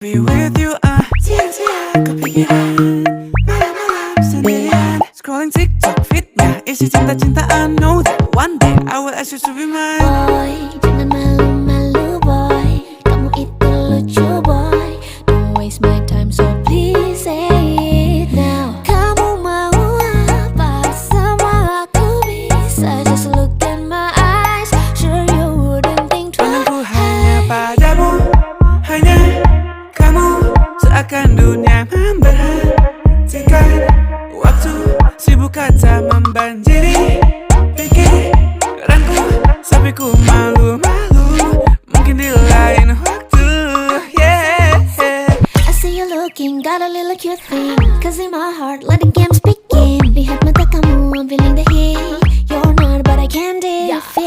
Be with you, siang-siang kepikiran, malam-malam sendirian, scrolling TikTok fitnya isi cinta-cintaan. Know that one day I will ask you to be mine. Boy, jangan malu-malu boy, kamu itu lucu boy. Don't waste my time so please say it now. Kamu mau apa? Semua aku bisa. Just look in my eyes, sure you wouldn't think twice. Pandanganku hanya padamu, hanya kamu. Seakan dunia memperhatikan waktu, sibuk kata membanjiri pikiranku, sampai ku malu-malu, mungkin di lain waktu. Yeah. I see you looking, got a little cute thing. Cause in my heart, let the games begin. Lihat mata kamu, I'm feeling the heat. You're not, but I can defeat.